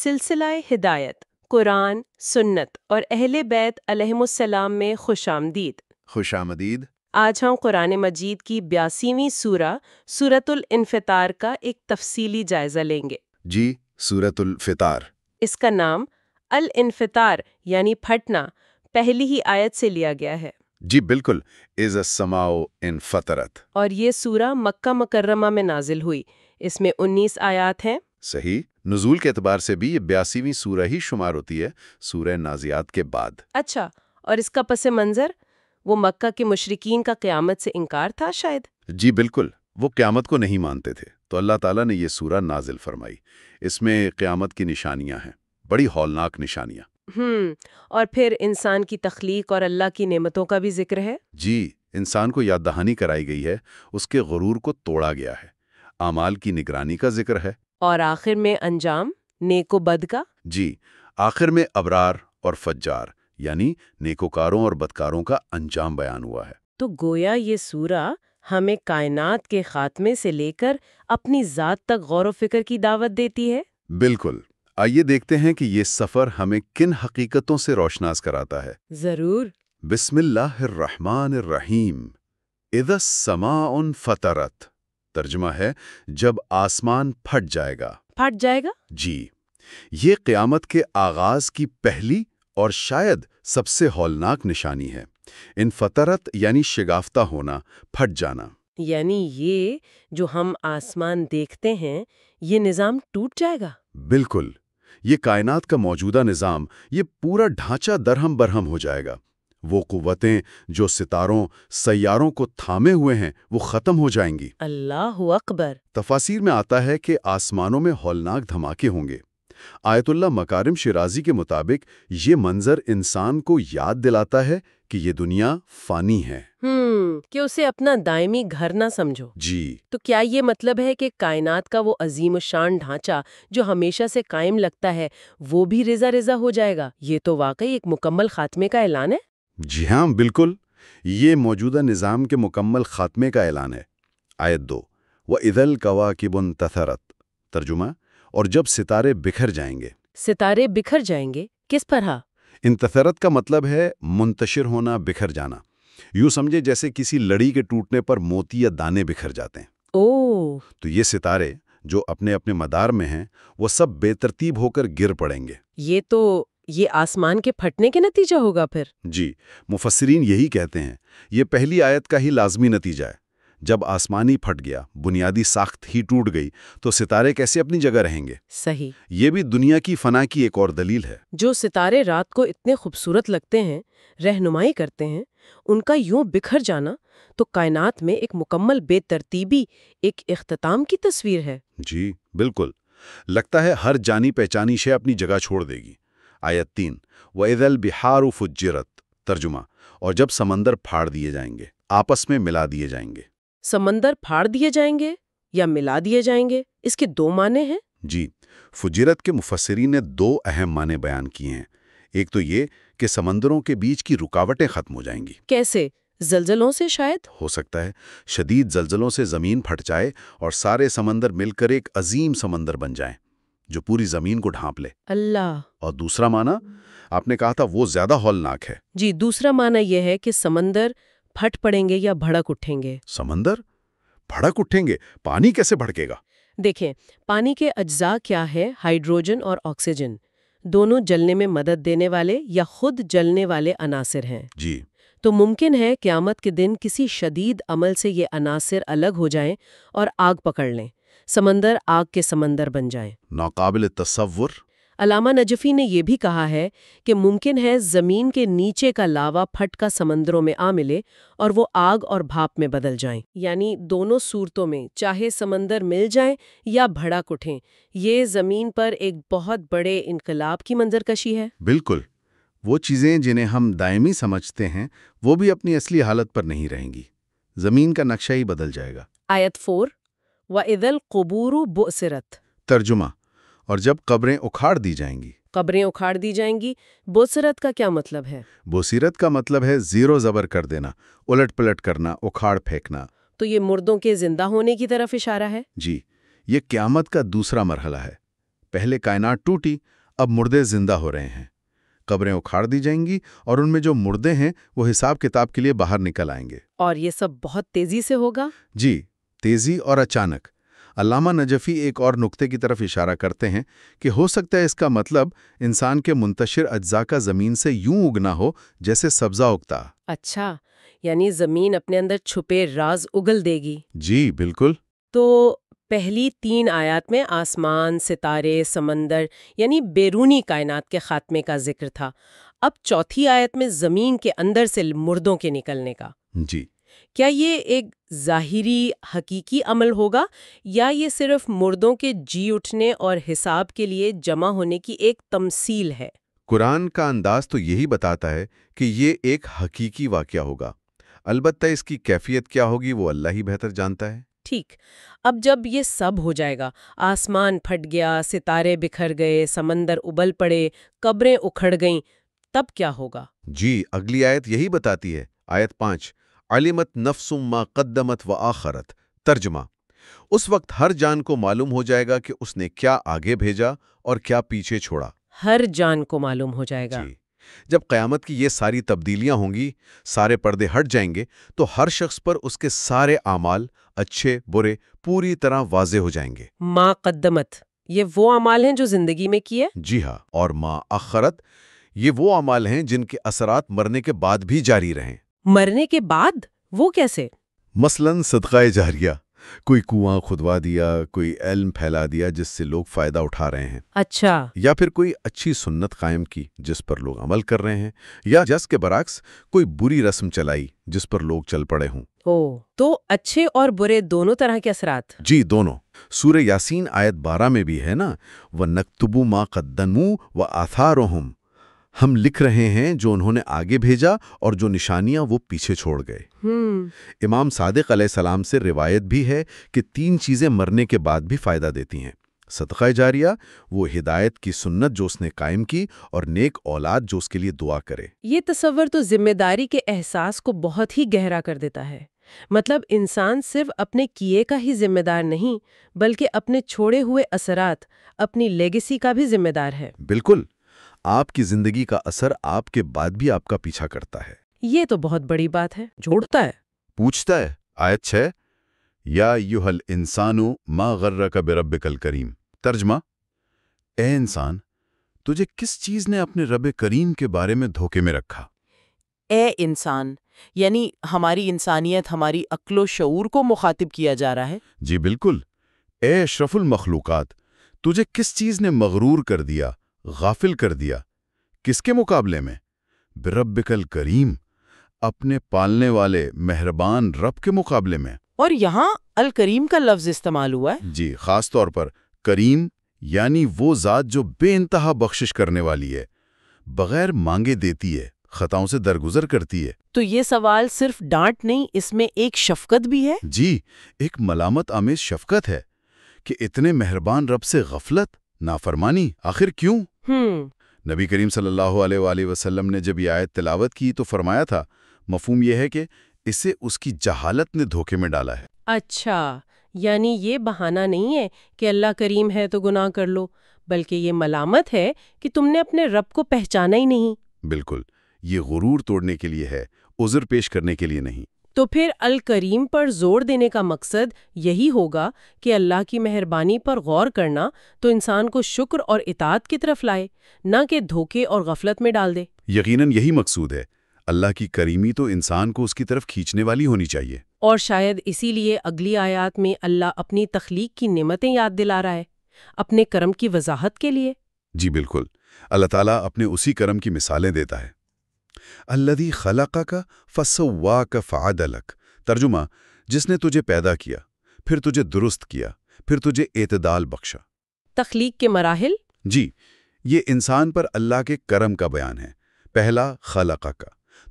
سلسلہ ہدایت، قرآن، سنت اور اہل بیت علیہم السلام میں خوش آمدید۔ خوش آمدید۔ آج ہم قرآن مجید کی 82ویں سورہ سورۃ الانفطار کا ایک تفصیلی جائزہ لیں گے۔ جی، سورۃ الفطار۔ اس کا نام الانفطار یعنی پھٹنا پہلی ہی آیت سے لیا گیا ہے۔ جی بالکل، اذا السماء انفطرت۔ اور یہ سورہ مکہ مکرمہ میں نازل ہوئی۔ اس میں 19 آیات ہیں۔ صحیح، نزول کے اعتبار سے بھی یہ 82ویں سورہ ہی شمار ہوتی ہے، سورہ نازعات کے بعد۔ اچھا، اور اس کا پس منظر وہ مکہ کے مشرکین کا قیامت سے انکار تھا شاید؟ جی بالکل، وہ قیامت کو نہیں مانتے تھے، تو اللہ تعالیٰ نے یہ سورہ نازل فرمائی۔ اس میں قیامت کی نشانیاں ہیں، بڑی ہولناک نشانیاں۔ اور پھر انسان کی تخلیق اور اللہ کی نعمتوں کا بھی ذکر ہے۔ جی، انسان کو یاد دہانی کرائی گئی ہے، اس کے غرور کو توڑا گیا ہے، اعمال کی نگرانی کا ذکر ہے۔ اور آخر میں انجام نیک و بد کا۔ جی، آخر میں ابرار اور فجار یعنی نیکوکاروں اور بدکاروں کا انجام بیان ہوا ہے۔ تو گویا یہ سورہ ہمیں کائنات کے خاتمے سے لے کر اپنی ذات تک غور و فکر کی دعوت دیتی ہے۔ بالکل، آئیے دیکھتے ہیں کہ یہ سفر ہمیں کن حقیقتوں سے روشناس کراتا ہے۔ ضرور۔ بسم اللہ الرحمن الرحیم۔ اذا السماء انفطرت، ترجمہ ہے جب آسمان پھٹ جائے گا۔ پھٹ جائے گا؟ جی، یہ قیامت کے آغاز کی پہلی اور شاید سب سے ہولناک نشانی ہے۔ انفطرت یعنی شگافتہ ہونا، پھٹ جانا۔ یعنی یہ جو ہم آسمان دیکھتے ہیں، یہ نظام ٹوٹ جائے گا؟ بالکل، یہ کائنات کا موجودہ نظام، یہ پورا ڈھانچہ درہم برہم ہو جائے گا۔ وہ قوتیں جو ستاروں، سیاروں کو تھامے ہوئے ہیں، وہ ختم ہو جائیں گی۔ اللہ اکبر۔ تفاسیر میں آتا ہے کہ آسمانوں میں ہولناک دھماکے ہوں گے۔ آیت اللہ مکارم شیرازی کے مطابق یہ منظر انسان کو یاد دلاتا ہے کہ یہ دنیا فانی ہے۔ کہ اسے اپنا دائمی گھر نہ سمجھو۔ جی، تو کیا یہ مطلب ہے کہ کائنات کا وہ عظیم الشان ڈھانچہ جو ہمیشہ سے قائم لگتا ہے، وہ بھی رضا رضا ہو جائے گا؟ یہ تو واقعی ایک مکمل خاتمے کا اعلان ہے۔ جی ہاں بالکل، یہ موجودہ نظام کے مکمل خاتمے کا اعلان ہے۔ آیت 2، وَإِذَا الْكَوَاكِبُ انتَثَرَتْ، ترجمہ، اور جب ستارے بکھر جائیں گے۔ ستارے بکھر جائیں گے کس طرح؟ انتثرت کا مطلب ہے منتشر ہونا، بکھر جانا۔ یوں سمجھے جیسے کسی لڑی کے ٹوٹنے پر موتی یا دانے بکھر جاتے ہیں۔ تو یہ ستارے جو اپنے اپنے مدار میں ہیں، وہ سب بے ترتیب ہو کر گر پڑیں گے۔ یہ آسمان کے پھٹنے کے نتیجہ ہوگا پھر؟ جی، مفسرین یہی کہتے ہیں۔ یہ پہلی آیت کا ہی لازمی نتیجہ ہے۔ جب آسمان ہی پھٹ گیا، بنیادی ساخت ہی ٹوٹ گئی، تو ستارے کیسے اپنی جگہ رہیں گے؟ صحیح۔ یہ بھی دنیا کی فنا کی ایک اور دلیل ہے۔ جو ستارے رات کو اتنے خوبصورت لگتے ہیں، رہنمائی کرتے ہیں، ان کا یوں بکھر جانا تو کائنات میں ایک مکمل بے ترتیبی، ایک اختتام کی تصویر ہے۔ جی بالکل، لگتا ہے ہر جانی پہچانی شے اپنی جگہ چھوڑ دے گی۔ آیت 3، وَإِذَا الْبِحَارُ فُجِّرَتْ، ترجمہ، اور جب سمندر پھاڑ دیے جائیں گے، آپس میں ملا دیے جائیں گے۔ سمندر پھاڑ دیے جائیں گے یا ملا دیے جائیں گے، اس کے دو معنی ہیں۔ جی، فجرت کے مفسرین نے دو اہم معنی بیان کیے ہیں۔ ایک تو یہ کہ سمندروں کے بیچ کی رکاوٹیں ختم ہو جائیں گی۔ کیسے؟ زلزلوں سے شاید؟ ہو سکتا ہے شدید زلزلوں سے زمین پھٹ جائے اور سارے سمندر مل کر ایک عظیم سمندر بن جائیں جو پوری زمین کو ڈھانپ لے۔ اللہ۔ اور دوسرا معنی آپ نے کہا تھا وہ زیادہ ہولناک ہے۔ جی، دوسرا معنی یہ ہے کہ سمندر پھٹ پڑیں گے یا بھڑک اٹھیں گے۔ سمندر بھڑک اٹھیں گے؟ پانی کیسے بھڑکے گا؟ دیکھیں، پانی کے اجزاء کیا ہے؟ ہائیڈروجن اور آکسیجن، دونوں جلنے میں مدد دینے والے یا خود جلنے والے عناصر ہیں۔ جی، تو ممکن ہے قیامت کے دن کسی شدید عمل سے یہ عناصر الگ ہو جائیں اور آگ پکڑ لیں، سمندر آگ کے سمندر بن جائیں۔ ناقابل تصور۔ علامہ نجفی نے یہ بھی کہا ہے کہ ممکن ہے زمین کے نیچے کا لاوا پھٹ کا سمندروں میں آ ملے اور وہ آگ اور بھاپ میں بدل جائیں۔ یعنی دونوں صورتوں میں چاہے سمندر مل جائیں یا بھڑک اٹھیں، یہ زمین پر ایک بہت بڑے انقلاب کی منظر کشی ہے۔ بالکل، وہ چیزیں جنہیں ہم دائمی سمجھتے ہیں وہ بھی اپنی اصلی حالت پر نہیں رہیں گی، زمین کا نقشہ ہی بدل جائے گا۔ آیت 4، وَإِذَا الْقُبُورُ بُعْثِرَتْ، ترجمہ، اور جب قبریں اکھاڑ دی جائیں گی۔ قبریں اکھاڑ دی جائیں گی۔ بوسرت کا کیا مطلب ہے؟ بوسیرت کا مطلب ہے زیر و زبر کر دینا، الٹ پلٹ کرنا، اکھاڑ پھینکنا۔ تو یہ مردوں کے زندہ ہونے کی طرف اشارہ ہے؟ جی، یہ قیامت کا دوسرا مرحلہ ہے۔ پہلے کائنات ٹوٹی، اب مردے زندہ ہو رہے ہیں، قبریں اکھاڑ دی جائیں گی اور ان میں جو مردے ہیں وہ حساب کتاب کے لیے باہر نکل آئیں گے۔ اور یہ سب بہت تیزی سے ہوگا؟ جی، تیزی اور اچانک۔ علامہ نجفی ایک اور نقطے کی طرف اشارہ کرتے ہیں کہ ہو سکتا ہے اس کا مطلب انسان کے منتشر اجزاء کا زمین سے یوں اگنا ہو جیسے سبزہ اگتا۔ اچھا، یعنی زمین اپنے اندر چھپے راز اگل دے گی۔ جی بالکل۔ تو پہلی 3 آیات میں آسمان، ستارے، سمندر یعنی بیرونی کائنات کے خاتمے کا ذکر تھا۔ اب چوتھی آیت میں زمین کے اندر سے مردوں کے نکلنے کا۔ جی، کیا یہ ایک ظاہری حقیقی عمل ہوگا یا یہ صرف مردوں کے جی اٹھنے اور حساب کے لیے جمع ہونے کی ایک تمثیل ہے؟ قرآن کا انداز تو یہی بتاتا ہے کہ یہ ایک حقیقی واقعہ ہوگا، البتہ اس کی کیفیت کیا ہوگی وہ اللہ ہی بہتر جانتا ہے۔ ٹھیک، اب جب یہ سب ہو جائے گا، آسمان پھٹ گیا، ستارے بکھر گئے، سمندر ابل پڑے، قبریں اکھڑ گئیں، تب کیا ہوگا؟ جی، اگلی آیت یہی بتاتی ہے، آیت 5، علمت نفس ما قدمت وآخرت۔ ترجمہ، اس وقت ہر جان کو معلوم ہو جائے گا کہ اس نے کیا آگے بھیجا اور کیا پیچھے چھوڑا۔ ہر جان کو معلوم ہو جائے گا۔ جی، جب قیامت کی یہ ساری تبدیلیاں ہوں گی، سارے پردے ہٹ جائیں گے، تو ہر شخص پر اس کے سارے اعمال، اچھے برے، پوری طرح واضح ہو جائیں گے۔ ما قدمت، یہ وہ اعمال ہیں جو زندگی میں کیے؟ جی ہاں، اور ما اخرت، یہ وہ اعمال ہیں جن کے اثرات مرنے کے بعد بھی جاری رہیں۔ مرنے کے بعد؟ وہ کیسے؟ مثلاً صدقہ جاریہ، کوئی کنواں کھدوا دیا، کوئی علم پھیلا دیا جس سے لوگ فائدہ اٹھا رہے ہیں، اچھا، یا پھر کوئی اچھی سنت قائم کی جس پر لوگ عمل کر رہے ہیں، یا جس کے برعکس کوئی بری رسم چلائی جس پر لوگ چل پڑے ہوں۔ تو اچھے اور برے دونوں طرح کے اثرات؟ جی، دونوں۔ سورہ یاسین آیت 12 میں بھی ہے نا، وَنَكْتُبُ مَا قَدَّمُوا وَآثَارُهُمْ، ہم لکھ رہے ہیں جو انہوں نے آگے بھیجا اور جو نشانیاں وہ پیچھے چھوڑ گئے۔ امام صادق علیہ السلام سے روایت بھی ہے کہ 3 چیزیں مرنے کے بعد بھی فائدہ دیتی ہیں: صدقہ جاریہ، وہ ہدایت کی سنت جو اس نے قائم کی، اور نیک اولاد جو اس کے لیے دعا کرے۔ یہ تصور تو ذمہ داری کے احساس کو بہت ہی گہرا کر دیتا ہے۔ مطلب انسان صرف اپنے کیے کا ہی ذمہ دار نہیں، بلکہ اپنے چھوڑے ہوئے اثرات، اپنی لیگیسی کا بھی ذمہ دار ہے۔ بالکل، آپ کی زندگی کا اثر آپ کے بعد بھی آپ کا پیچھا کرتا ہے۔ یہ تو بہت بڑی بات ہے، جوڑتا ہے۔ پوچھتا ہے، آیت 6، یا ایھا الانسان ما غرک بربک الکریم۔ ترجمہ، اے انسان، تجھے کس چیز نے اپنے رب کریم کے بارے میں دھوکے میں رکھا؟ اے انسان، یعنی ہماری انسانیت، ہماری عقل و شعور کو مخاطب کیا جا رہا ہے۔ جی بالکل، اے اشرف المخلوقات، تجھے کس چیز نے مغرور کر دیا، غافل کر دیا؟ کس کے مقابلے میں؟ بربک الکریم، اپنے پالنے والے مہربان رب کے مقابلے میں۔ اور یہاں الکریم کا لفظ استعمال ہوا ہے۔ جی، خاص طور پر کریم، یعنی وہ ذات جو بے انتہا بخشش کرنے والی ہے، بغیر مانگے دیتی ہے، خطاؤں سے درگزر کرتی ہے۔ تو یہ سوال صرف ڈانٹ نہیں، اس میں ایک شفقت بھی ہے۔ جی، ایک ملامت آمیز شفقت ہے کہ اتنے مہربان رب سے غفلت، نافرمانی، آخر کیوں؟ نبی کریم صلی اللہ علیہ وآلہ وسلم نے جب یہ آیت تلاوت کی تو فرمایا تھا، مفہوم یہ ہے کہ اسے اس کی جہالت نے دھوکے میں ڈالا ہے۔ اچھا، یعنی یہ بہانہ نہیں ہے کہ اللہ کریم ہے تو گناہ کر لو، بلکہ یہ ملامت ہے کہ تم نے اپنے رب کو پہچانا ہی نہیں۔ بالکل، یہ غرور توڑنے کے لیے ہے، عذر پیش کرنے کے لیے نہیں۔ تو پھر الکریم پر زور دینے کا مقصد یہی ہوگا کہ اللہ کی مہربانی پر غور کرنا تو انسان کو شکر اور اطاعت کی طرف لائے، نہ کہ دھوکے اور غفلت میں ڈال دے۔ یقیناً یہی مقصود ہے۔ اللہ کی کریمی تو انسان کو اس کی طرف کھینچنے والی ہونی چاہیے۔ اور شاید اسی لیے اگلی آیات میں اللہ اپنی تخلیق کی نعمتیں یاد دلا رہا ہے، اپنے کرم کی وضاحت کے لیے۔ جی بالکل، اللہ تعالیٰ اپنے اسی کرم کی مثالیں دیتا ہے۔ الذی خلقک فسواک فعدلک۔ ترجمہ، جس نے تجھے پیدا کیا، پھر تجھے درست کیا، پھر تجھے اعتدال بخشا۔ تخلیق کے مراحل؟ جی، یہ انسان پر اللہ کے کرم کا بیان ہے۔ پہلا، خلقک،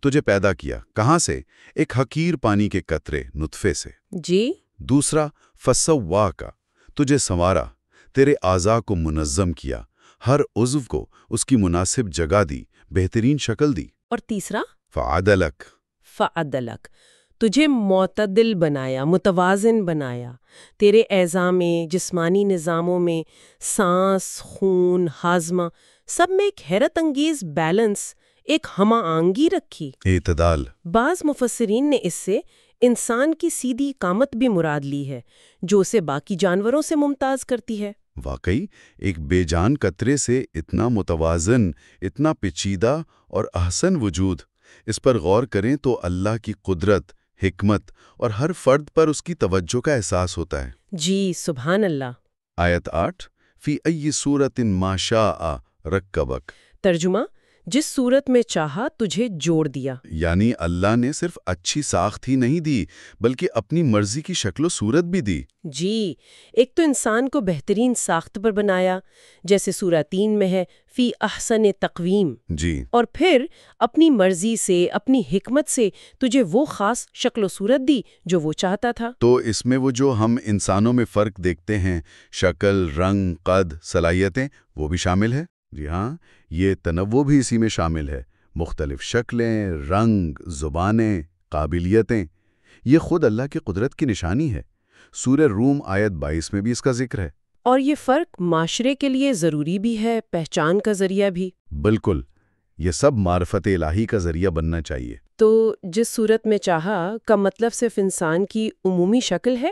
تجھے پیدا کیا، کہاں سے؟ ایک حقیر پانی کے قطرے، نطفے سے۔ جی۔ دوسرا، فسواک، تجھے سنوارا، تیرے اعضاء کو منظم کیا، ہر عضو کو اس کی مناسب جگہ دی، بہترین شکل دی۔ اور تیسرا؟ فعدلک۔ فعدلک، تجھے معتدل بنایا، متوازن بنایا، تیرے اعضاء میں، جسمانی نظاموں میں، سانس، خون، ہاضمہ، سب میں ایک حیرت انگیز بیلنس، ایک ہمہ آہنگی رکھی۔ اعتدال۔ بعض مفسرین نے اس سے انسان کی سیدھی قامت بھی مراد لی ہے، جو اسے باقی جانوروں سے ممتاز کرتی ہے۔ واقعی ایک بے جان قطرے سے اتنا متوازن، اتنا پیچیدہ اور احسن وجود، اس پر غور کریں تو اللہ کی قدرت، حکمت اور ہر فرد پر اس کی توجہ کا احساس ہوتا ہے۔ جی سبحان اللہ۔ آیت 8 فی ای صورت ما شاء رکبک۔ ترجمہ: جس صورت میں چاہا تجھے جوڑ دیا۔ یعنی اللہ نے صرف اچھی ساخت ہی نہیں دی بلکہ اپنی مرضی کی شکل و صورت بھی دی۔ جی، ایک تو انسان کو بہترین ساخت پر بنایا، جیسے سورہ 3 میں ہے فی احسن تقویم، جی، اور پھر اپنی مرضی سے، اپنی حکمت سے تجھے وہ خاص شکل و صورت دی جو وہ چاہتا تھا۔ تو اس میں وہ جو ہم انسانوں میں فرق دیکھتے ہیں، شکل، رنگ، قد، صلاحیتیں، وہ بھی شامل ہے؟ جی ہاں، یہ تنوع بھی اسی میں شامل ہے۔ مختلف شکلیں، رنگ، زبانیں، قابلیتیں، یہ خود اللہ کی قدرت کی نشانی ہے۔ سورہ روم آیت 22 میں بھی اس کا ذکر ہے۔ اور یہ فرق معاشرے کے لیے ضروری بھی ہے، پہچان کا ذریعہ بھی۔ بالکل، یہ سب معرفت الہی کا ذریعہ بننا چاہیے۔ تو جس صورت میں چاہا کا مطلب صرف انسان کی عمومی شکل ہے،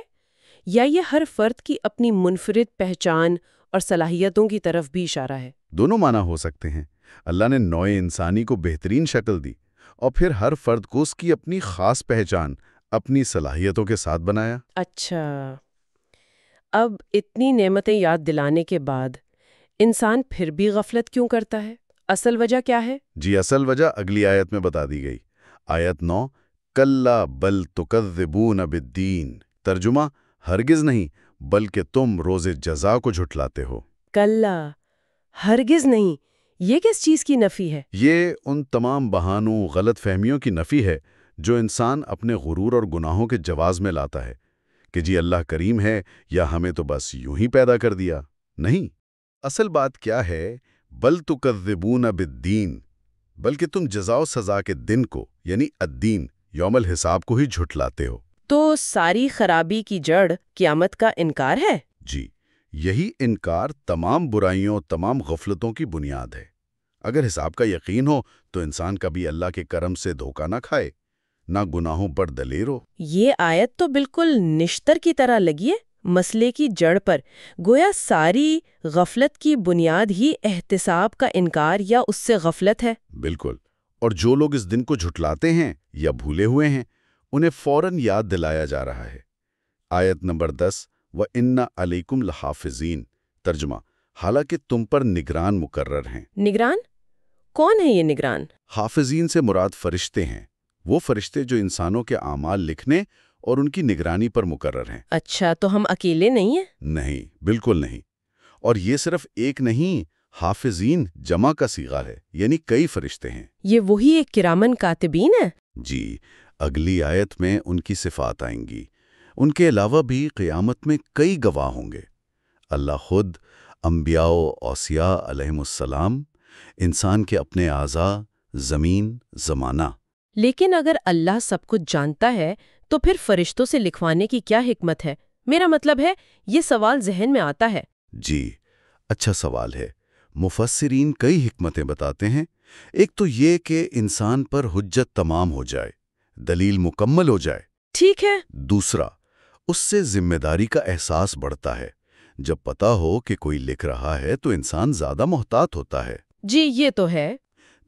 یا یہ ہر فرد کی اپنی منفرد پہچان اور صلاحیتوں کی طرف بھی اشارہ ہے؟ دونوں معنی ہو سکتے ہیں۔ اللہ نے نوع انسانی کو بہترین شکل دی اور پھر ہر فرد کو اس کی اپنی خاص پہچان، اپنی صلاحیتوں کے ساتھ بنایا۔ اچھا، اب اتنی نعمتیں یاد دلانے کے بعد انسان پھر بھی غفلت کیوں کرتا ہے؟ اصل وجہ کیا ہے؟ جی، اصل وجہ اگلی آیت میں بتا دی گئی۔ آیت 9 کلا بل تکذبون بالدین۔ ترجمہ: ہرگز نہیں بلکہ تم روز جزا کو جھٹلاتے ہو۔ کلا، ہرگز نہیں، یہ کس چیز کی نفی ہے؟ یہ ان تمام بہانوں، غلط فہمیوں کی نفی ہے جو انسان اپنے غرور اور گناہوں کے جواز میں لاتا ہے کہ جی اللہ کریم ہے یا ہمیں تو بس یوں ہی پیدا کر دیا۔ نہیں، اصل بات کیا ہے؟ بل تکذبون بالدین، بلکہ تم جزا و سزا کے دن کو، یعنی الدین، یوم الحساب کو ہی جھٹلاتے ہو۔ تو ساری خرابی کی جڑ قیامت کا انکار ہے؟ جی، یہی انکار تمام برائیوں، تمام غفلتوں کی بنیاد ہے۔ اگر حساب کا یقین ہو تو انسان کبھی اللہ کے کرم سے دھوکہ نہ کھائے، نہ گناہوں پر دلیر ہو۔ یہ آیت تو بالکل نشتر کی طرح لگی ہے مسئلے کی جڑ پر، گویا ساری غفلت کی بنیاد ہی احتساب کا انکار یا اس سے غفلت ہے۔ بالکل، اور جو لوگ اس دن کو جھٹلاتے ہیں یا بھولے ہوئے ہیں، انہیں فوراً یاد دلایا جا رہا ہے۔ آیت نمبر 10 وَإِنَّ عَلَيْكُمْ لَحَافِظِينَ۔ ترجمہ: حالانکہ تم پر نگران مقرر ہیں۔ نگران؟ کون ہے یہ نگران؟ حافظین سے مراد فرشتے ہیں، وہ فرشتے جو انسانوں کے اعمال لکھنے اور ان کی نگرانی پر مقرر ہیں۔ اچھا، تو ہم اکیلے نہیں ہیں؟ نہیں، بالکل نہیں۔ اور یہ صرف ایک نہیں، حافظین جمع کا صیغہ ہے، یعنی کئی فرشتے ہیں۔ یہ وہی ایک کرامن کاتبین ہے؟ جی، اگلی آیت میں ان کی صفات آئیں گی۔ ان کے علاوہ بھی قیامت میں کئی گواہ ہوں گے۔ اللہ خود، انبیاء و اوصیاء علیہم السلام، انسان کے اپنے اعضاء، زمین، زمانہ۔ لیکن اگر اللہ سب کچھ جانتا ہے تو پھر فرشتوں سے لکھوانے کی کیا حکمت ہے؟ میرا مطلب ہے، یہ سوال ذہن میں آتا ہے۔ جی، اچھا سوال ہے۔ مفسرین کئی حکمتیں بتاتے ہیں۔ ایک تو یہ کہ انسان پر حجت تمام ہو جائے، دلیل مکمل ہو جائے۔ ٹھیک ہے۔ دوسرا، اس سے ذمہ داری کا احساس بڑھتا ہے۔ جب پتہ ہو کہ کوئی لکھ رہا ہے تو انسان زیادہ محتاط ہوتا ہے۔ جی، یہ تو ہے۔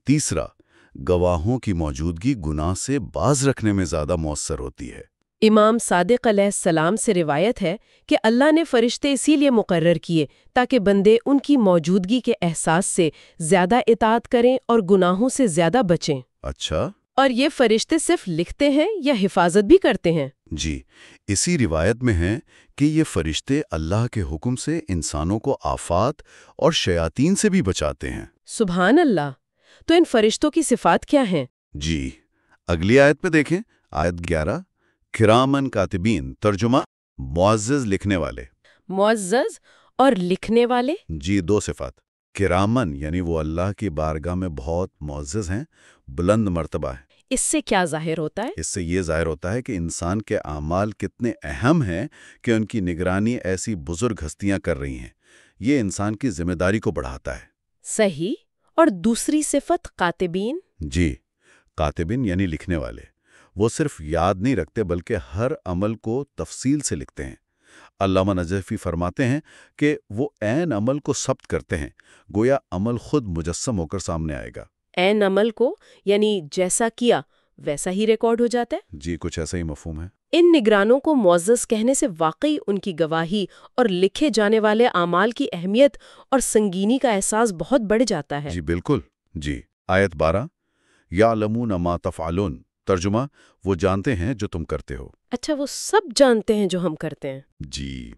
تیسرا، گواہوں کی موجودگی گناہ سے باز رکھنے میں زیادہ مؤثر ہوتی ہے۔ امام صادق علیہ السلام سے روایت ہے کہ اللہ نے فرشتے اسی لیے مقرر کیے تاکہ بندے ان کی موجودگی کے احساس سے زیادہ اطاعت کریں اور گناہوں سے زیادہ بچیں۔ اچھا۔ اور یہ فرشتے صرف لکھتے ہیں یا حفاظت بھی کرتے ہیں؟ جی، اسی روایت میں ہے کہ یہ فرشتے اللہ کے حکم سے انسانوں کو آفات اور شیاطین سے بھی بچاتے ہیں۔ سبحان اللہ! تو ان فرشتوں کی صفات کیا ہیں؟ جی، اگلی آیت پہ دیکھیں، آیت 11 کرامن کاتبین۔ ترجمہ: معزز لکھنے والے۔ معزز اور لکھنے والے؟ جی، دو صفات، کرامن یعنی وہ اللہ کی بارگاہ میں بہت معزز ہیں، بلند مرتبہ ہے۔ اس سے کیا ظاہر ہوتا ہے؟ اس سے یہ ظاہر ہوتا ہے کہ انسان کے اعمال کتنے اہم ہیں کہ ان کی نگرانی ایسی بزرگ ہستیاں کر رہی ہیں۔ یہ انسان کی ذمہ داری کو بڑھاتا ہے۔ صحیح۔ اور دوسری صفت کاتبین؟ جی، کاتبین یعنی لکھنے والے۔ وہ صرف یاد نہیں رکھتے بلکہ ہر عمل کو تفصیل سے لکھتے ہیں۔ علامہ نجفی فرماتے ہیں کہ وہ عین عمل کو ثبت کرتے ہیں، گویا عمل خود مجسم ہو کر سامنے آئے گا۔ عین عمل کو یعنی جیسا کیا ویسا ہی ریکارڈ ہو جاتا ہے؟ جی، کچھ ایسا ہی مفہوم ہے۔ ان نگرانوں کو معزز کہنے سے واقعی ان کی گواہی اور لکھے جانے والے اعمال کی اہمیت اور سنگینی کا احساس بہت بڑھ جاتا ہے۔ جی بالکل۔ جی، آیت 12 یعلمون ما تفعلون، ترجمہ وہ جانتے ہیں جو تم کرتے ہو۔ اچھا، وہ سب جانتے ہیں جو ہم کرتے ہیں۔ جی،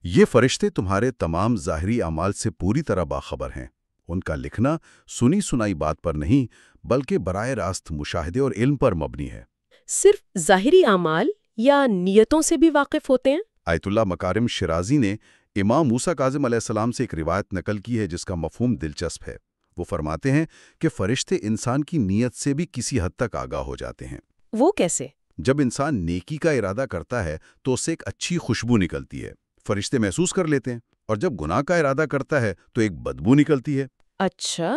یہ فرشتے تمہارے تمام ظاہری اعمال سے پوری طرح باخبر ہیں۔ ان کا لکھنا سنی سنائی بات پر نہیں بلکہ براہ راست مشاہدے اور علم پر مبنی ہے۔ صرف ظاہری اعمال یا نیتوں سے بھی واقف ہوتے ہیں؟ آیت اللہ مکارم شرازی نے امام موسیٰ کاظم علیہ السلام سے ایک روایت نقل کی ہے جس کا مفہوم دلچسپ ہے۔ وہ فرماتے ہیں کہ فرشتے انسان کی نیت سے بھی کسی حد تک آگاہ ہو جاتے ہیں۔ وہ کیسے؟ جب انسان نیکی کا ارادہ کرتا ہے تو اسے ایک اچھی خوشبو نکلتی ہے، فرشتے محسوس کر لیتے ہیں، اور جب گناہ کا ارادہ کرتا ہے تو ایک بدبو نکلتی ہے۔ اچھا۔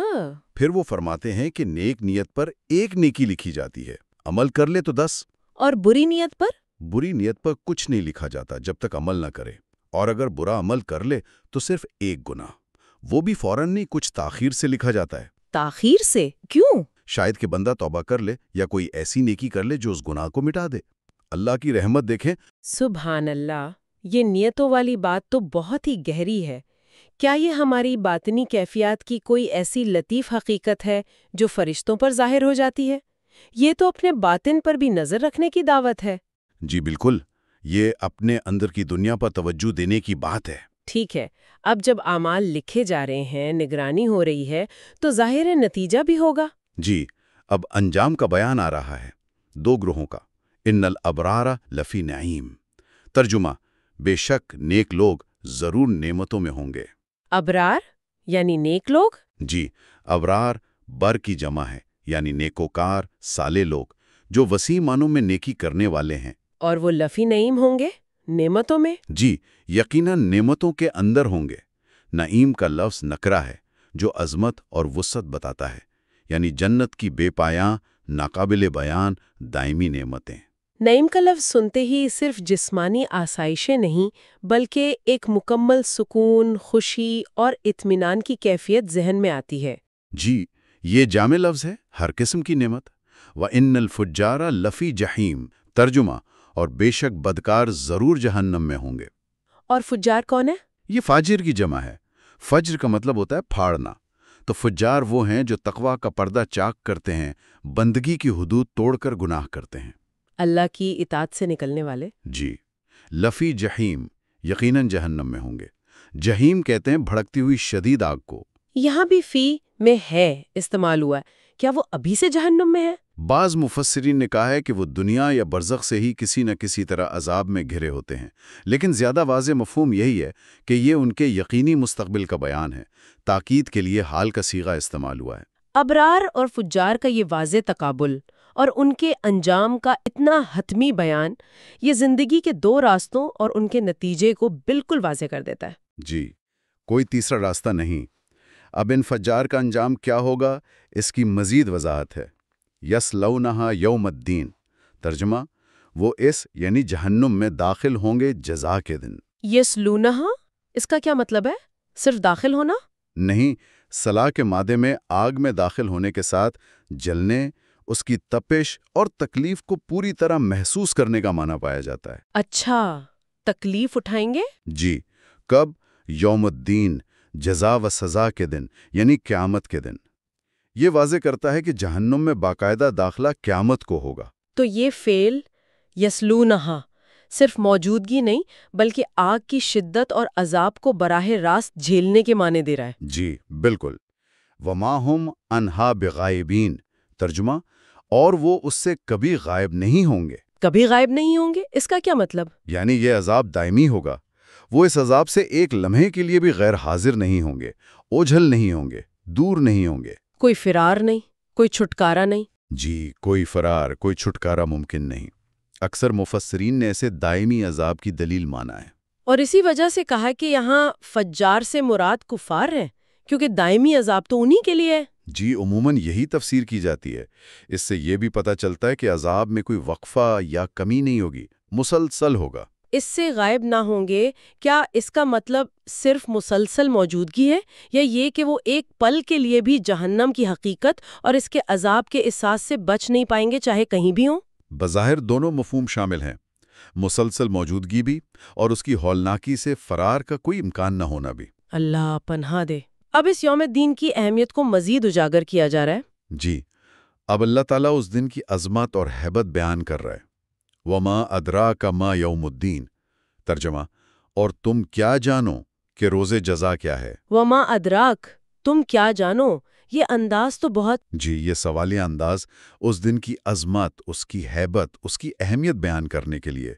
پھر وہ فرماتے ہیں کہ نیک نیت پر ایک نیکی لکھی جاتی ہے، عمل کر لے تو 10، اور بری نیت پر؟ بری نیت پر کچھ نہیں لکھا جاتا جب تک عمل نہ کرے، اور اگر برا عمل کر لے تو صرف ایک گناہ، وہ بھی فوراً نہیں، کچھ تاخیر سے لکھا جاتا ہے۔ تاخیر سے؟ کیوں؟ شاید کہ بندہ توبہ کر لے یا کوئی ایسی نیکی کر لے جو اس گناہ کو مٹا دے۔ اللہ کی رحمت دیکھیں۔ سبحان اللہ، یہ نیتوں والی بات تو بہت ہی گہری ہے۔ کیا یہ ہماری باطنی کیفیات کی کوئی ایسی لطیف حقیقت ہے جو فرشتوں پر ظاہر ہو جاتی ہے؟ یہ تو اپنے باطن پر بھی نظر رکھنے کی دعوت ہے۔ جی بالکل، یہ اپنے اندر کی دنیا پر توجہ دینے کی بات ہے۔ ٹھیک ہے، اب جب اعمال لکھے جا رہے ہیں، نگرانی ہو رہی ہے، تو ظاہر نتیجہ بھی ہوگا۔ جی، اب انجام کا بیان آ رہا ہے، 2 گروہوں کا۔ ان الابرار لفی نعیم، ترجمہ بے شک نیک لوگ ضرور نعمتوں میں ہوں گے۔ ابرار یعنی نیک لوگ؟ جی، ابرار بر کی جمع ہے، یعنی نیکوکار صالح لوگ جو وسیع معنوں میں نیکی کرنے والے ہیں۔ اور وہ لفی نعیم ہوں گے، نعمتوں میں؟ جی، یقیناً نعمتوں کے اندر ہوں گے۔ نعیم کا لفظ نکرہ ہے جو عظمت اور وسعت بتاتا ہے، یعنی جنت کی بے پایاں، ناقابل بیان دائمی نعمتیں۔ نعیم کا لفظ سنتے ہی صرف جسمانی آسائشیں نہیں بلکہ ایک مکمل سکون، خوشی اور اطمینان کی کیفیت ذہن میں آتی ہے۔ جی، یہ جامع لفظ ہے، ہر قسم کی نعمت۔ وَإِنَّ الْفُجَّارَ لَفِي جَحِيمٍ، ترجمہ اور بے شک بدکار ضرور جہنم میں ہوں گے۔ اور فجار کون ہے؟ یہ فاجر کی جمع ہے۔ فجر کا مطلب ہوتا ہے پھاڑنا، تو فجار وہ ہیں جو تقویٰ کا پردہ چاک کرتے ہیں، بندگی کی حدود توڑ کر گناہ کرتے ہیں۔ اللہ کی اطاعت سے نکلنے والے؟ جی، لفی جہیم، یقیناً جہنم میں ہوں گے۔ جہیم کہتے ہیں بھڑکتی ہوئی شدید آگ کو۔ یہاں بھی فی میں ہے استعمال ہوا ہے، کیا وہ ابھی سے جہنم میں ہے؟ بعض مفسرین نے کہا ہے کہ وہ دنیا یا برزخ سے ہی کسی نہ کسی طرح عذاب میں گھرے ہوتے ہیں، لیکن زیادہ واضح مفہوم یہی ہے کہ یہ ان کے یقینی مستقبل کا بیان ہے۔ تاکید کے لیے حال کا صیغہ استعمال ہوا ہے۔ ابرار اور فجار کا یہ واضح تقابل اور ان کے انجام کا اتنا حتمی بیان، یہ زندگی کے 2 راستوں اور ان کے نتیجے کو بالکل واضح کر دیتا ہے۔ جی، کوئی تیسرا راستہ نہیں۔ اب ان فجار کا انجام کیا ہوگا، اس کی مزید وضاحت ہے۔ یصلونہا یوم الدین، ترجمہ وہ اس یعنی جہنم میں داخل ہوں گے جزا کے دن۔ یسلونہا، اس کا کیا مطلب ہے؟ صرف داخل ہونا؟ نہیں، صلاح کے مادے میں آگ میں داخل ہونے کے ساتھ جلنے، اس کی تپش اور تکلیف کو پوری طرح محسوس کرنے کا معنی پایا جاتا ہے۔ اچھا، تکلیف اٹھائیں گے؟ جی، کب؟ یوم الدین، جزا و سزا کے دن، یعنی قیامت کے دن۔ یہ واضح کرتا ہے کہ جہنم میں باقاعدہ داخلہ قیامت کو ہوگا۔ تو یہ فعل یسلونہا صرف موجودگی نہیں بلکہ آگ کی شدت اور عذاب کو براہ راست جھیلنے کے معنی دے رہا ہے۔ جی بالکل۔ وما ہم عنہا بغائبین، ترجمہ اور وہ اس سے کبھی غائب نہیں ہوں گے۔ کبھی غائب نہیں ہوں گے، اس کا کیا مطلب؟ یعنی یہ عذاب دائمی ہوگا، وہ اس عذاب سے ایک لمحے کے لیے بھی غیر حاضر نہیں ہوں گے، اوجھل نہیں ہوں گے، دور نہیں ہوں گے۔ کوئی فرار نہیں، کوئی چھٹکارا نہیں۔ جی، کوئی فرار، کوئی چھٹکارا ممکن نہیں۔ اکثر مفسرین نے اسے دائمی عذاب کی دلیل مانا ہے۔ اور اسی وجہ سے کہا کہ یہاں فجار سے مراد کفار ہیں، کیونکہ دائمی عذاب تو انہی کے لیے ہے۔ جی، عموماً یہی تفسیر کی جاتی ہے۔ اس سے یہ بھی پتہ چلتا ہے کہ عذاب میں کوئی وقفہ یا کمی نہیں ہوگی، مسلسل ہوگا۔ اس سے غائب نہ ہوں گے، کیا اس کا مطلب صرف مسلسل موجودگی ہے، یا یہ کہ وہ ایک پل کے لیے بھی جہنم کی حقیقت اور اس کے عذاب کے احساس سے بچ نہیں پائیں گے چاہے کہیں بھی ہوں؟ بظاہر دونوں مفہوم شامل ہیں، مسلسل موجودگی بھی اور اس کی ہولناکی سے فرار کا کوئی امکان نہ ہونا بھی۔ اللہ پناہ دے۔ اب اس یوم الدین کی اہمیت کو مزید اجاگر کیا جا رہا ہے۔ جی، اب اللہ تعالیٰ اس دن کی عظمت اور ہیبت بیان کر رہا ہے۔ وَمَا أَدْرَاكَ مَا يَوْمُ الدِّينِ، ترجمہ، اور تم کیا جانو کہ روز جزا کیا ہے۔ وما ادراک، تم کیا جانو، یہ انداز تو بہت جی، یہ سوالیہ انداز اس دن کی عظمت، اس کی ہیبت، اس کی اہمیت بیان کرنے کے لیے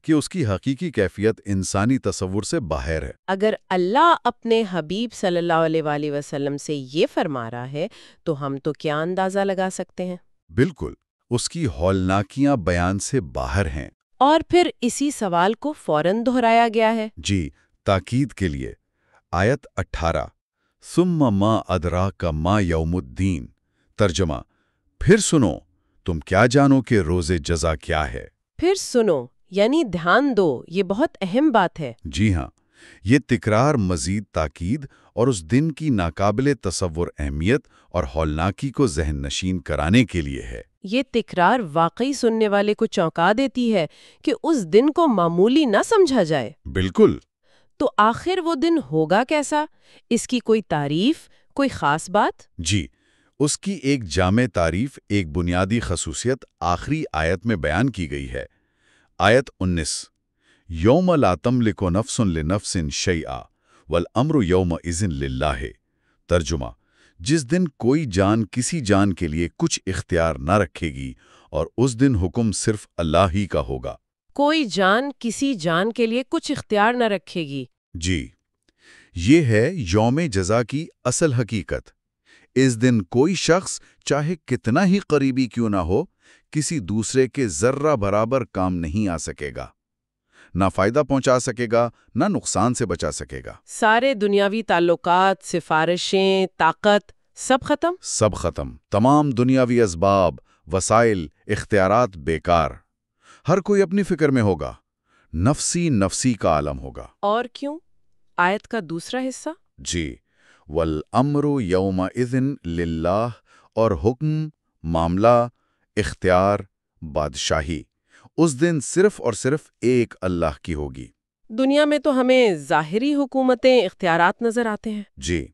کہ اس کی حقیقی کیفیت انسانی تصور سے باہر ہے۔ اگر اللہ اپنے حبیب صلی اللہ علیہ وآلہ وسلم سے یہ فرما رہا ہے تو ہم تو کیا اندازہ لگا سکتے ہیں؟ بالکل، اس کی ہولناکیاں بیان سے باہر ہیں۔ اور پھر اسی سوال کو فوراً دہرایا گیا ہے۔ جی، تاکید کے لیے آیت 18 ثم ما ادراک ما یوم الدین، ترجمہ، پھر سنو، تم کیا جانو کہ روز جزا کیا ہے۔ پھر سنو یعنی دھیان دو، یہ بہت اہم بات ہے۔ جی ہاں، یہ تکرار مزید تاکید اور اس دن کی ناقابل تصور اہمیت اور ہولناکی کو ذہن نشین کرانے کے لیے ہے۔ یہ تکرار واقعی سننے والے کو چونکا دیتی ہے کہ اس دن کو معمولی نہ سمجھا جائے۔ بالکل۔ تو آخر وہ دن ہوگا کیسا؟ اس کی کوئی تعریف، کوئی خاص بات؟ جی، اس کی ایک جامع تعریف، ایک بنیادی خصوصیت آخری آیت میں بیان کی گئی ہے۔ آیت 19 یوم لا تملک نفس لنفس شیئا والامر یومئذ للہ، ترجمہ، جس دن کوئی جان کسی جان کے لیے کچھ اختیار نہ رکھے گی اور اس دن حکم صرف اللہ ہی کا ہوگا۔ کوئی جان کسی جان کے لیے کچھ اختیار نہ رکھے گی۔ جی، یہ ہے یوم جزا کی اصل حقیقت۔ اس دن کوئی شخص چاہے کتنا ہی قریبی کیوں نہ ہو، کسی دوسرے کے ذرہ برابر کام نہیں آ سکے گا، نہ فائدہ پہنچا سکے گا، نہ نقصان سے بچا سکے گا۔ سارے دنیاوی تعلقات، سفارشیں، طاقت، سب ختم؟ سب ختم۔ تمام دنیاوی اسباب، وسائل، اختیارات بیکار۔ ہر کوئی اپنی فکر میں ہوگا، نفسی نفسی کا عالم ہوگا۔ اور کیوں؟ آیت کا دوسرا حصہ؟ جی، والامر یومئذ للہ، اور حکم، معاملہ، اختیار، بادشاہی اس دن صرف اور صرف ایک اللہ کی ہوگی۔ دنیا میں تو ہمیں ظاہری حکومتیں، اختیارات نظر آتے ہیں۔ جی،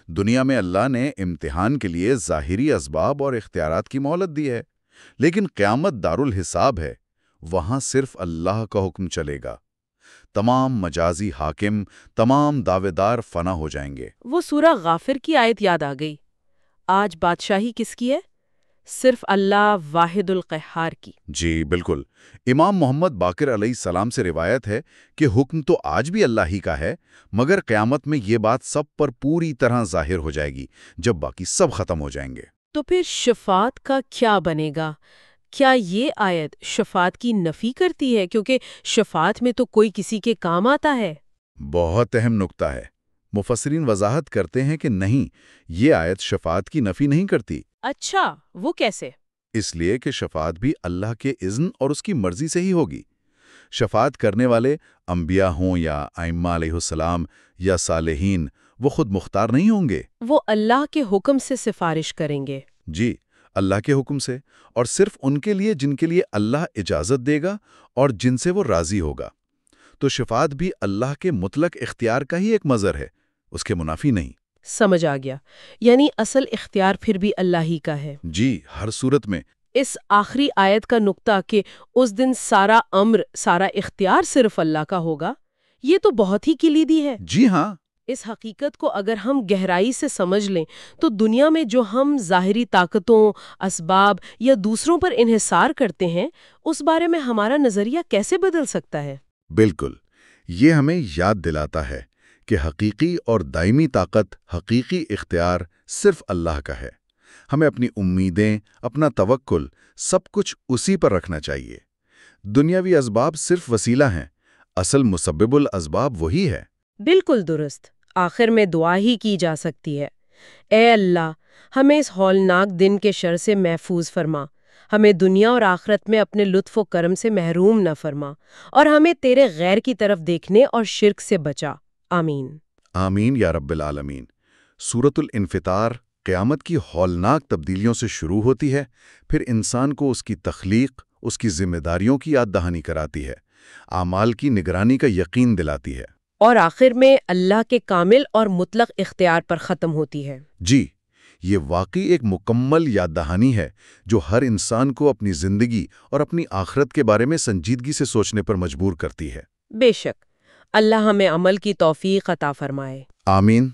دنیا میں اللہ نے امتحان کے لیے ظاہری اسباب اور اختیارات کی مہلت دی ہے، لیکن قیامت دارالحساب ہے، وہاں صرف اللہ کا حکم چلے گا۔ تمام مجازی حاکم، تمام دعوے دار فنا ہو جائیں گے۔ وہ سورہ غافر کی آیت یاد آ گئی، آج بادشاہی کس کی ہے؟ صرف اللہ واحد القہار کی۔ جی بالکل، امام محمد باقر علیہ السلام سے روایت ہے کہ حکم تو آج بھی اللہ ہی کا ہے، مگر قیامت میں یہ بات سب پر پوری طرح ظاہر ہو جائے گی جب باقی سب ختم ہو جائیں گے۔ تو پھر شفاعت کا کیا بنے گا؟ کیا یہ آیت شفاعت کی نفی کرتی ہے کیونکہ شفاعت میں تو کوئی کسی کے کام آتا ہے؟ بہت اہم نکتہ ہے۔ مفسرین وضاحت کرتے ہیں کہ نہیں، یہ آیت شفاعت کی نفی نہیں کرتی۔ اچھا، وہ کیسے؟ اس لیے کہ شفاعت بھی اللہ کے اذن اور اس کی مرضی سے ہی ہوگی۔ شفاعت کرنے والے انبیاء ہوں یا ائمہ علیہ السلام یا صالحین، وہ خود مختار نہیں ہوں گے۔ وہ اللہ کے حکم سے سفارش کریں گے۔ جی، اللہ کے حکم سے، اور صرف ان کے لیے جن کے لیے اللہ اجازت دے گا اور جن سے وہ راضی ہوگا۔ تو شفاعت بھی اللہ کے مطلق اختیار کا ہی ایک مظہر ہے، اس کے منافی نہیں۔ سمجھ آ گیا، یعنی اصل اختیار پھر بھی اللہ ہی کا ہے۔ جی، ہر صورت میں۔ اس آخری آیت کا نقطہ کہ اس دن سارا امر، سارا اختیار صرف اللہ کا ہوگا، یہ تو بہت ہی کلیدی ہے۔ جی ہاں۔ اس حقیقت کو اگر ہم گہرائی سے سمجھ لیں تو دنیا میں جو ہم ظاہری طاقتوں، اسباب یا دوسروں پر انحصار کرتے ہیں، اس بارے میں ہمارا نظریہ کیسے بدل سکتا ہے؟ بالکل، یہ ہمیں یاد دلاتا ہے کہ حقیقی اور دائمی طاقت، حقیقی اختیار صرف اللہ کا ہے۔ ہمیں اپنی امیدیں، اپنا توکل، سب کچھ اسی پر رکھنا چاہیے۔ دنیاوی اسباب صرف وسیلہ ہیں، اصل مسبب الاسباب وہی ہے۔ بالکل درست۔ آخر میں دعا ہی کی جا سکتی ہے، اے اللہ ہمیں اس ہولناک دن کے شر سے محفوظ فرما، ہمیں دنیا اور آخرت میں اپنے لطف و کرم سے محروم نہ فرما، اور ہمیں تیرے غیر کی طرف دیکھنے اور شرک سے بچا۔ آمین۔ آمین یا رب العالمین۔ سورۃ الانفطار قیامت کی ہولناک تبدیلیوں سے شروع ہوتی ہے، پھر انسان کو اس کی تخلیق، اس کی ذمہ داریوں کی یاد دہانی کراتی ہے، اعمال کی نگرانی کا یقین دلاتی ہے، اور آخر میں اللہ کے کامل اور مطلق اختیار پر ختم ہوتی ہے۔ جی، یہ واقعی ایک مکمل یاد دہانی ہے جو ہر انسان کو اپنی زندگی اور اپنی آخرت کے بارے میں سنجیدگی سے سوچنے پر مجبور کرتی ہے۔ بے شک، اللہ ہمیں عمل کی توفیق عطا فرمائے۔ آمین۔